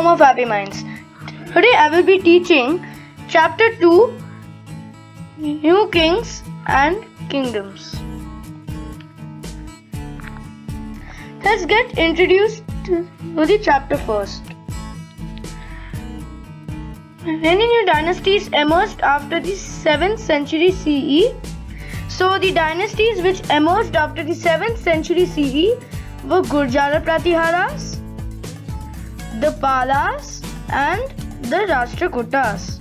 of Happy Minds. Today I will be teaching Chapter 2 New Kings and Kingdoms. Let's get introduced to the chapter first. Many new dynasties emerged after the 7th century CE. So the dynasties which emerged after the 7th century CE were Gurjara Pratiharas, the Palas and the Rashtrakutas.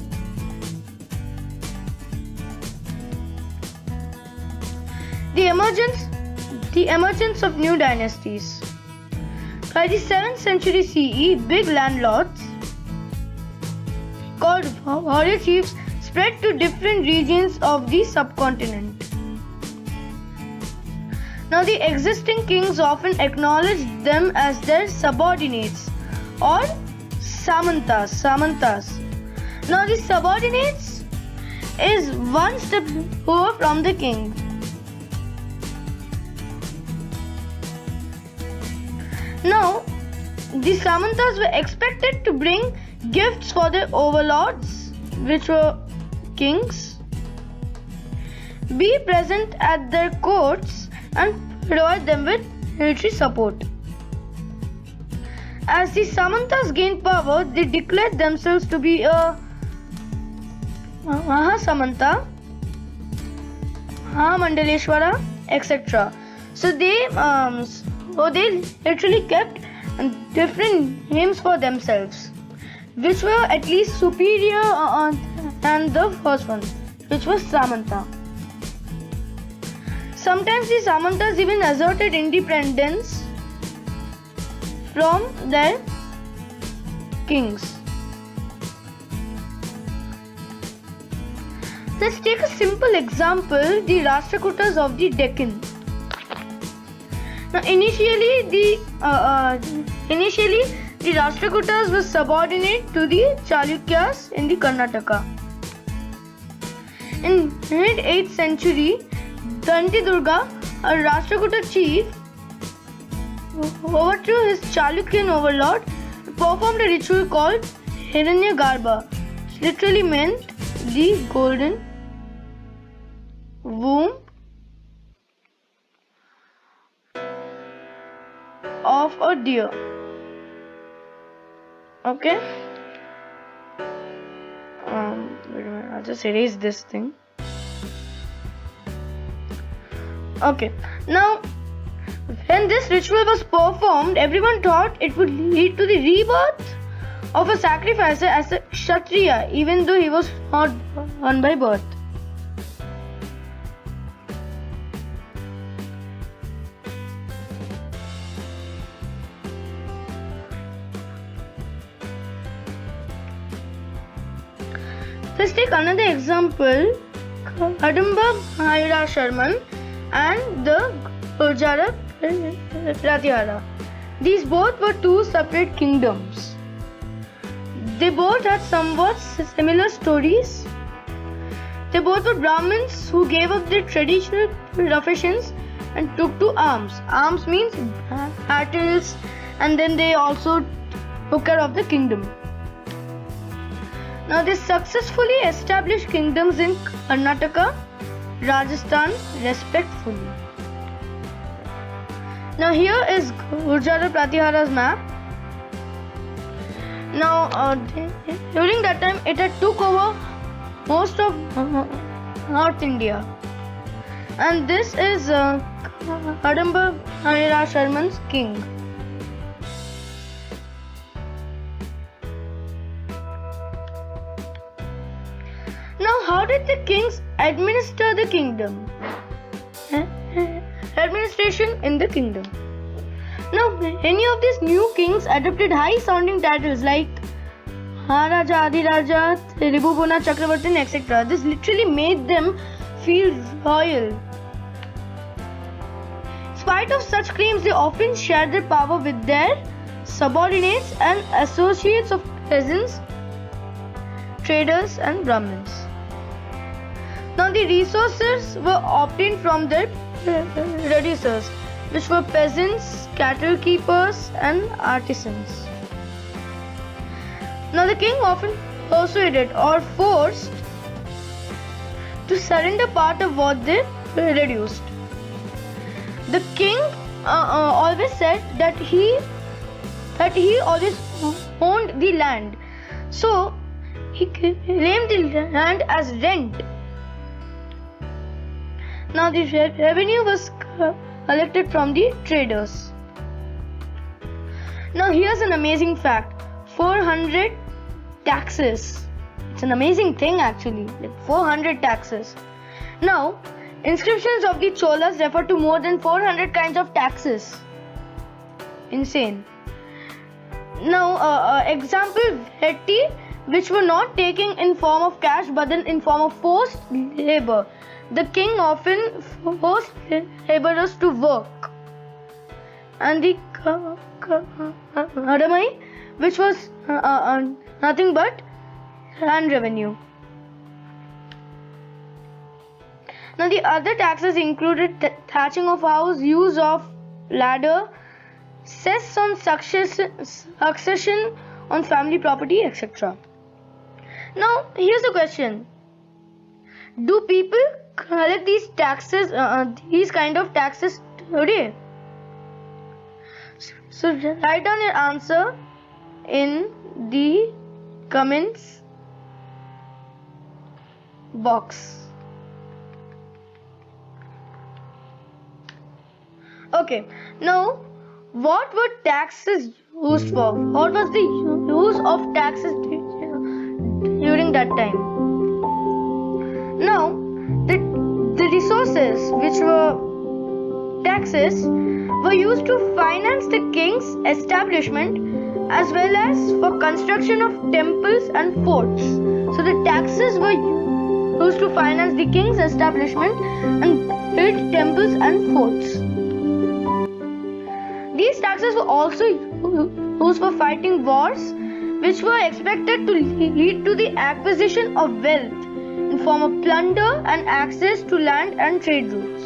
The emergence of new dynasties. By the 7th century CE, big landlords called warrior chiefs spread to different regions of the subcontinent. Now the existing kings often acknowledged them as their subordinates or samantas. Now the subordinates is one step over from the king. Now the samantas were expected to bring gifts for their overlords, which were kings, be present at their courts and provide them with military support. As the Samantas gained power, they declared themselves to be a Mahasamanta, Mahamandaleshwara, etc. So they literally kept different names for themselves, which were at least superior than the first one, which was Samanta. Sometimes the Samantas even asserted independence from their kings. Let's take a simple example, the Rashtrakutas of the Deccan. Now initially the Rashtrakutas were subordinate to the Chalukyas in the Karnataka. In mid-8th century, Danti Durga, a Rashtrakuta chief, overthrew his Chalukyan overlord, performed a ritual called Hiranyagarbha, which literally meant the golden womb of a deer. Okay? Wait a minute, I'll just erase this thing. Okay, now when this ritual was performed, everyone thought it would lead to the rebirth of a sacrificer as a Kshatriya, even though he was not born by birth. Let's take another example, Kadamba Mahira Sharman and the Gurjara Pratihara. These both were two separate kingdoms. They both had somewhat similar stories. They both were Brahmins who gave up their traditional professions and took to arms. Arms means battles, and then they also took care of the kingdom. Now they successfully established kingdoms in Karnataka, Rajasthan respectively. Now here is Gurjara Pratihara's map. Now during that time it had took over most of North India, and this is Kadamba Mahira Sharman's king. Now how did the kings administer the kingdom? Administration in the kingdom. Now any of these new kings adopted high sounding titles like Maharaja, Adhiraja, Tribhubhuna, Chakravartin, etc. This literally made them feel royal. In spite of such claims, they often shared their power with their subordinates and associates of peasants, traders and Brahmins. Now the resources were obtained from their producers, which were peasants, cattle keepers and artisans. Now the king often persuaded or forced to surrender part of what they reduced. The king always said that he always owned the land, so he claimed the land as rent. Now the revenue was collected from the traders. Now here's an amazing fact: 400 taxes. It's an amazing thing actually, like 400 taxes. Now, inscriptions of the Cholas refer to more than 400 kinds of taxes. Insane. Now, example Vetti, which were not taken in form of cash but then in form of forced labor. The king often forced laborers to work. And the Kadamai, which was nothing but land revenue. Now the other taxes included thatching of house, use of ladder, cess on succession on family property, etc. Now here's the question: do people collect these taxes, these kind of taxes today? So write down your answer in the comments box. Okay, now what were taxes used for? What was the use of taxes during that time? Now, the resources which were taxes were used to finance the king's establishment as well as for construction of temples and forts. So the taxes were used to finance the king's establishment and build temples and forts. These taxes were also used for fighting wars, which were expected to lead to the acquisition of wealth in form of plunder and access to land and trade routes.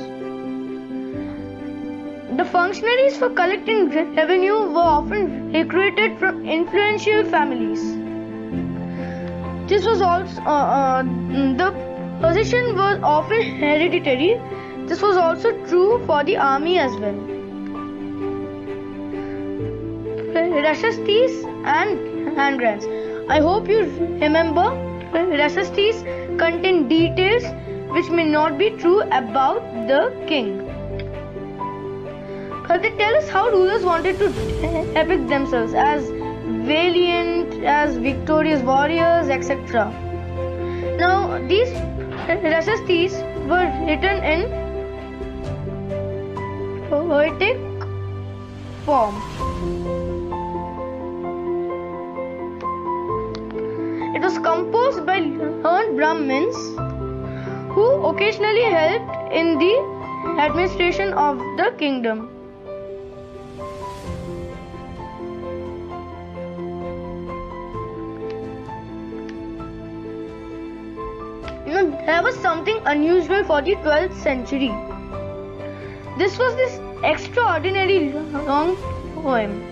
The functionaries for collecting revenue were often recruited from influential families. This was also the position was often hereditary. This was also true for the army as well. Rashastis and hand grants. I hope you remember Rashastis contain details which may not be true about the king. But they tell us how rulers wanted to depict themselves as valiant, as victorious warriors, etc. Now, these Rashastis were written in poetic form. It was composed by learned Brahmins who occasionally helped in the administration of the kingdom. Now, there was something unusual for the 12th century. This was this extraordinarily long poem.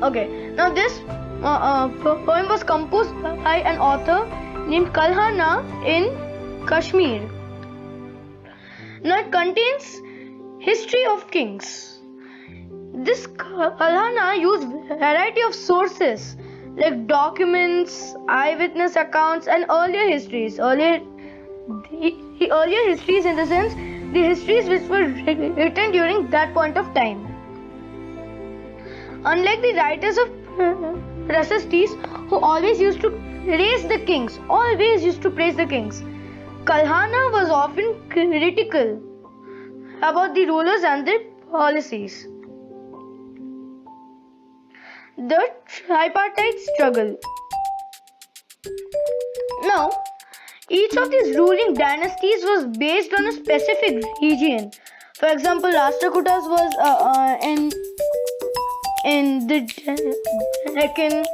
Okay, now this poem was composed by an author named Kalhana in Kashmir. Now it contains history of kings. This Kalhana used variety of sources like documents, eyewitness accounts, and earlier histories. The earlier histories, in the sense, the histories which were written during that point of time. Unlike the writers of Rashastis, who always used to praise the kings, Kalhana was often critical about the rulers and their policies. The tripartite struggle. Now, each of these ruling dynasties was based on a specific region. For example, Rashtrakutas was in the Deccan,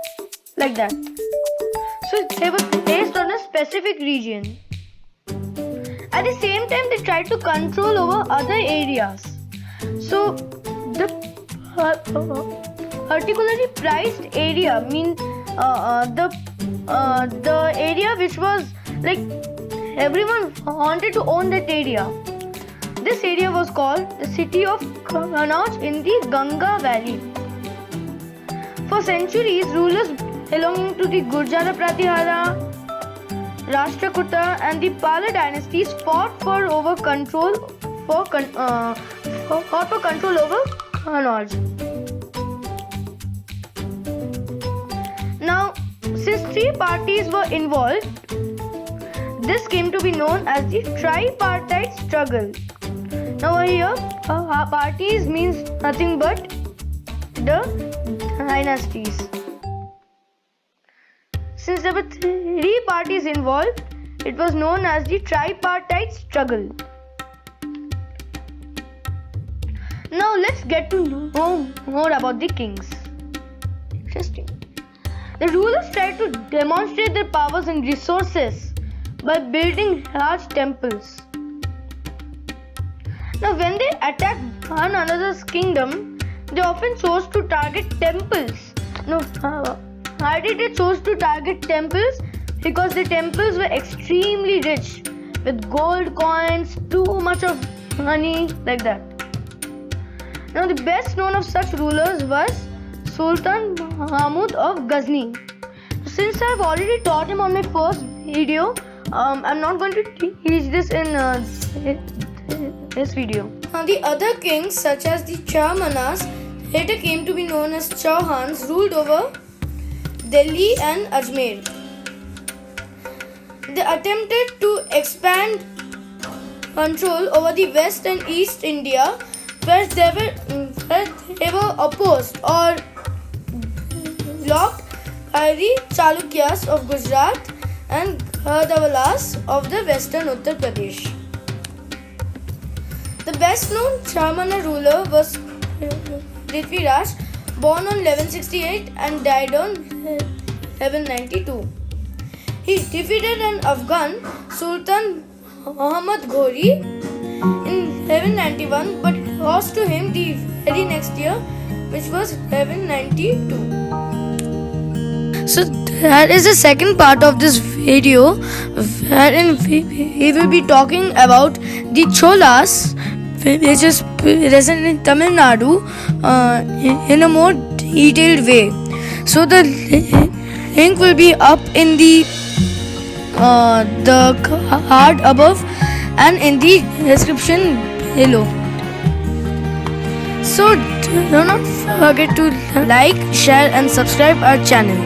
like that. So they were based on a specific region. At the same time, they tried to control over other areas. So the particularly prized area means the area which was like everyone wanted to own that area. This area was called the city of Kannauj in the Ganga Valley. For centuries, rulers belonging to the Gurjara Pratihara, Rashtrakuta and the Pala dynasties fought for control over Kannauj. Now, since three parties were involved, this came to be known as the tripartite struggle. Now here, parties means nothing but the dynasties. Since there were three parties involved, it was known as the tripartite struggle. Now let's get to know more about the kings. Interesting. The rulers tried to demonstrate their powers and resources by building large temples. Now when they attacked one another's kingdom, they often chose to target temples. Now, why did they choose to target temples? Because the temples were extremely rich with gold coins, too much of money, like that. Now the best known of such rulers was Sultan Mahmud of Ghazni. Since I have already taught him on my first video, I'm not going to teach this in this video. Now the other kings such as the Chahmanas later came to be known as Chauhans ruled over Delhi and Ajmer. They attempted to expand control over the West and East India where they were opposed or blocked by the Chalukyas of Gujarat and Gandhawalas of the western Uttar Pradesh. The best known Chahmana ruler was Prithviraj, born on 1168 and died on 1192. He defeated an Afghan Sultan Muhammad Ghori in 1191 but lost to him the very next year, which was 1192. So that is the second part of this video wherein we will be talking about the Cholas, which is present in Tamil Nadu in a more detailed way. So the link will be up in the card above and in the description below. So do not forget to like, share and subscribe our channel.